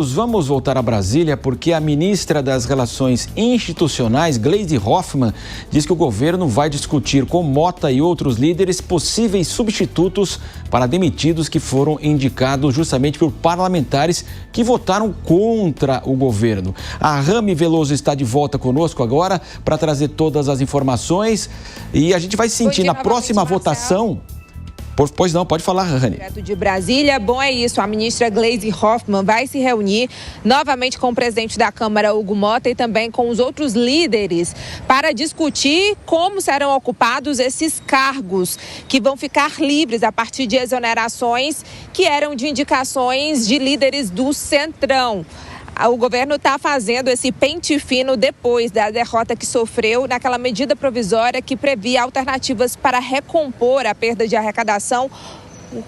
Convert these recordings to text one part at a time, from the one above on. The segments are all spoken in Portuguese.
Vamos voltar a Brasília porque a ministra das Relações Institucionais, Gleisi Hoffmann, diz que o governo vai discutir com Mota e outros líderes possíveis substitutos para demitidos que foram indicados justamente por parlamentares que votaram contra o governo. A Rami Veloso está de volta conosco agora para trazer todas as informações e a gente vai sentir na próxima votação... Pois não, pode falar, Rani. Direto de Brasília, bom é isso, a ministra Gleisi Hoffmann vai se reunir novamente com o presidente da Câmara, Hugo Mota, e também com os outros líderes para discutir como serão ocupados esses cargos que vão ficar livres a partir de exonerações que eram de indicações de líderes do Centrão. O governo está fazendo esse pente fino depois da derrota que sofreu naquela medida provisória que previa alternativas para recompor a perda de arrecadação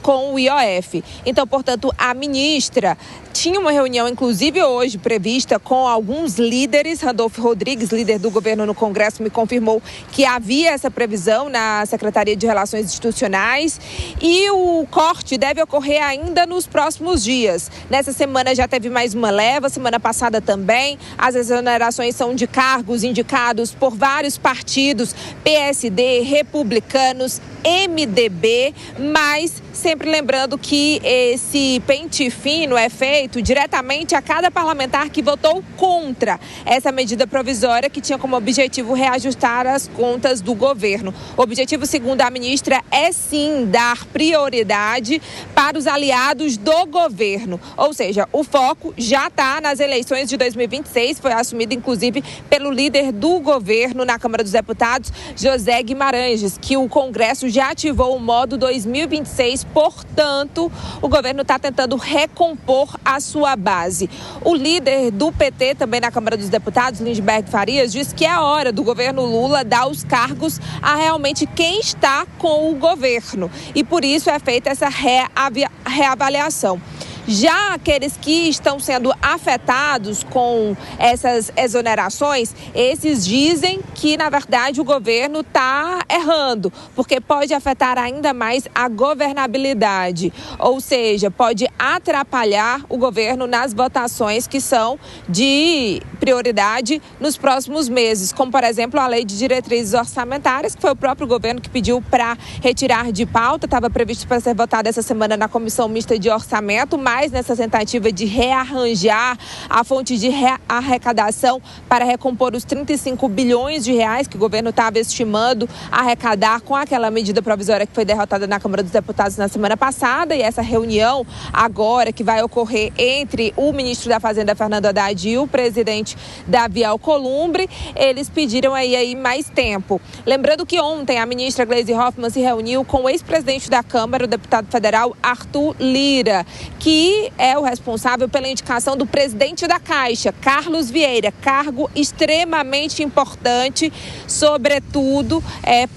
com o IOF. Então, portanto, a ministra tinha uma reunião, inclusive hoje, prevista com alguns líderes. Randolfo Rodrigues, líder do governo no Congresso, me confirmou que havia essa previsão na Secretaria de Relações Institucionais e o corte deve ocorrer ainda nos próximos dias. Nessa semana já teve mais uma leva, semana passada também. As exonerações são de cargos indicados por vários partidos, PSD, republicanos, MDB, mas sempre lembrando que esse pente fino é feito diretamente a cada parlamentar que votou contra essa medida provisória que tinha como objetivo reajustar as contas do governo. O objetivo, segundo a ministra, é sim dar prioridade para os aliados do governo. Ou seja, o foco já está nas eleições de 2026, foi assumido inclusive pelo líder do governo na Câmara dos Deputados, José Guimarães, que o Congresso já ativou o modo 2026, portanto, o governo está tentando recompor a sua base. O líder do PT, também na Câmara dos Deputados, Lindbergh Farias, diz que é hora do governo Lula dar os cargos a realmente quem está com o governo. E por isso é feita essa reavaliação. Já aqueles que estão sendo afetados com essas exonerações, esses dizem que, na verdade, o governo está errando, porque pode afetar ainda mais a governabilidade, ou seja, pode atrapalhar o governo nas votações que são de prioridade nos próximos meses, como, por exemplo, a Lei de Diretrizes Orçamentárias, que foi o próprio governo que pediu para retirar de pauta, estava previsto para ser votada essa semana na Comissão Mista de Orçamento, mas nessa tentativa de rearranjar a fonte de arrecadação para recompor os 35 bilhões de reais que o governo estava estimando arrecadar com aquela medida provisória que foi derrotada na Câmara dos Deputados na semana passada. E essa reunião agora que vai ocorrer entre o ministro da Fazenda, Fernando Haddad, e o presidente Davi Alcolumbre, eles pediram aí mais tempo. Lembrando que ontem a ministra Gleisi Hoffmann se reuniu com o ex-presidente da Câmara, o deputado federal Arthur Lira, que é o responsável pela indicação do presidente da Caixa, Carlos Vieira, cargo extremamente importante, sobretudo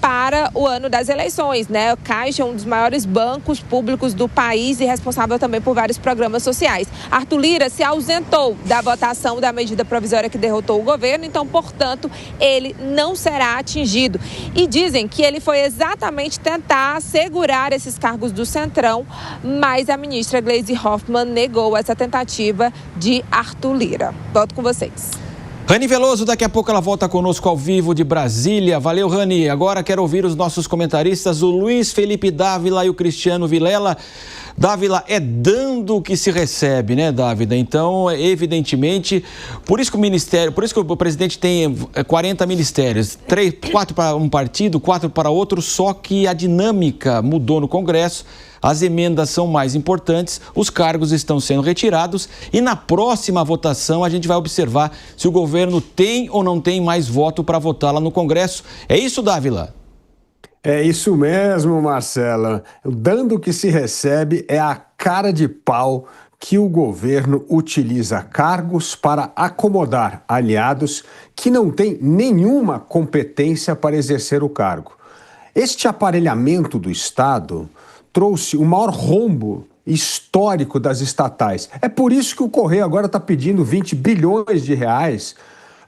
para o ano das eleições, né? A Caixa é um dos maiores bancos públicos do país e responsável também por vários programas sociais. Arthur Lira se ausentou da votação da medida provisória que derrotou o governo, então, portanto, ele não será atingido. E dizem que ele foi exatamente tentar segurar esses cargos do Centrão, mas a ministra Gleisi Hoffmann negou essa tentativa de Arthur Lira. Volto com vocês. Rani Veloso, daqui a pouco ela volta conosco ao vivo de Brasília. Valeu, Rani. Agora quero ouvir os nossos comentaristas, o Luiz Felipe Dávila e o Cristiano Vilela. Dávila, é dando que se recebe, né, Dávila? Então, evidentemente, por isso que o presidente tem 40 ministérios, 4 para um partido, 4 para outro, só que a dinâmica mudou no Congresso. As emendas são mais importantes, os cargos estão sendo retirados e na próxima votação a gente vai observar se o governo tem ou não tem mais voto para votar lá no Congresso. É isso, Dávila? É isso mesmo, Marcela. Dando que se recebe é a cara de pau que o governo utiliza cargos para acomodar aliados que não têm nenhuma competência para exercer o cargo. Este aparelhamento do Estado trouxe o maior rombo histórico das estatais. É por isso que o Correio agora está pedindo 20 bilhões de reais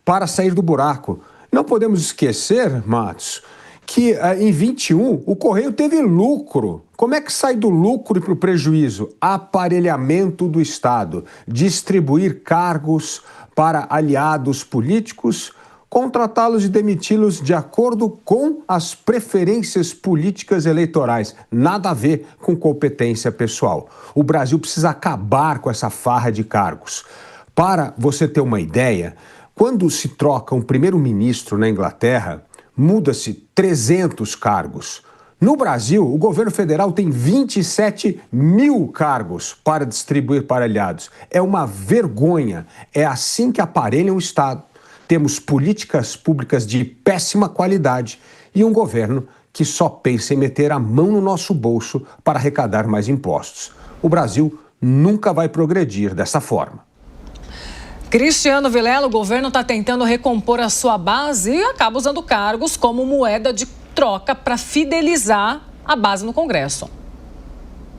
para sair do buraco. Não podemos esquecer, Matos, que em 21 o Correio teve lucro. Como é que sai do lucro para o prejuízo? Aparelhamento do Estado, distribuir cargos para aliados políticos, contratá-los e demiti-los de acordo com as preferências políticas eleitorais. Nada a ver com competência pessoal. O Brasil precisa acabar com essa farra de cargos. Para você ter uma ideia, quando se troca um primeiro-ministro na Inglaterra, muda-se 300 cargos. No Brasil, o governo federal tem 27 mil cargos para distribuir para aliados. É uma vergonha. É assim que aparelham o Estado. Temos políticas públicas de péssima qualidade e um governo que só pensa em meter a mão no nosso bolso para arrecadar mais impostos. O Brasil nunca vai progredir dessa forma. Cristiano Vilela, o governo está tentando recompor a sua base e acaba usando cargos como moeda de troca para fidelizar a base no Congresso.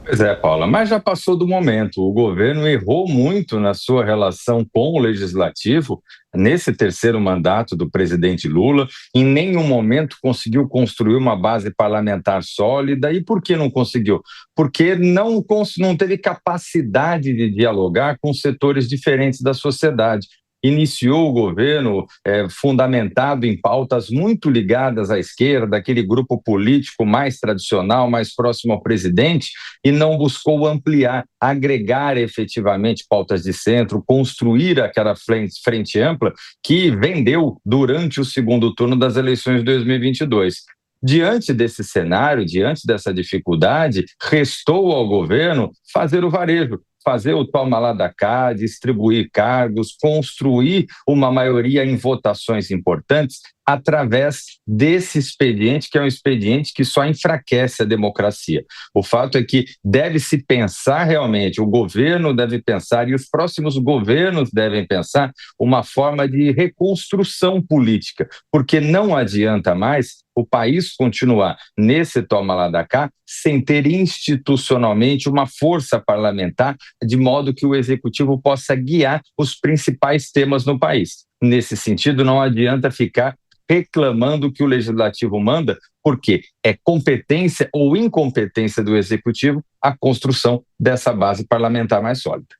Pois é, Paula, mas já passou do momento. O governo errou muito na sua relação com o Legislativo nesse terceiro mandato do presidente Lula. Em nenhum momento conseguiu construir uma base parlamentar sólida. E por que não conseguiu? Porque não teve capacidade de dialogar com setores diferentes da sociedade. Iniciou o governo fundamentado em pautas muito ligadas à esquerda, aquele grupo político mais tradicional, mais próximo ao presidente, e não buscou ampliar, agregar efetivamente pautas de centro, construir aquela frente ampla que vendeu durante o segundo turno das eleições de 2022. Diante desse cenário, diante dessa dificuldade, restou ao governo fazer o varejo, fazer o toma lá da cá, distribuir cargos, construir uma maioria em votações importantes através desse expediente, que é um expediente que só enfraquece a democracia. O fato é que deve-se pensar realmente, o governo deve pensar e os próximos governos devem pensar uma forma de reconstrução política, porque não adianta mais o país continuar nesse toma lá da cá sem ter institucionalmente uma força parlamentar de modo que o executivo possa guiar os principais temas no país. Nesse sentido, não adianta ficar reclamando o que o legislativo manda, porque é competência ou incompetência do executivo a construção dessa base parlamentar mais sólida.